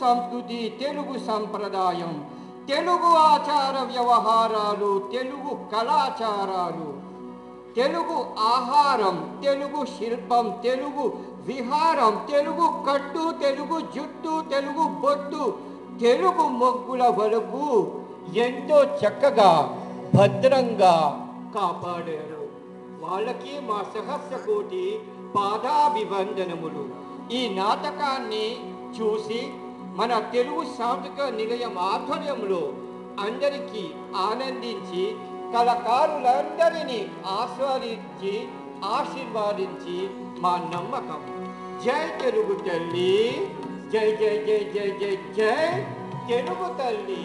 సంస్కృతి, తెలుగు సంప్రదాయం, తెలుగు ఆచార వ్యవహారాలు, తెలుగు కళాచారాలు, తెలుగు ఆహారం, తెలుగు శిల్పం, తెలుగు విహారం, తెలుగు కట్టు, తెలుగు జుట్టు, తెలుగు బొట్టు, తెలుగు మొగ్గుల వరకు ఎంతో చక్కగా భద్రంగా కాపాడారు. వాళ్ళకి మా సహస్ర కోటి పాదాభివందనములు. ఈ నాటకాన్ని చూసి మన తెలుగు సాంస్కృతిక నిలయం ఆధ్వర్యంలో అందరికీ ఆనందించి కళాకారులందరినీ ఆశీర్వాదించి మా నమ్మకం. జై తెలుగు తల్లి, జై జై జై జై జై జై తెలుగు తల్లి.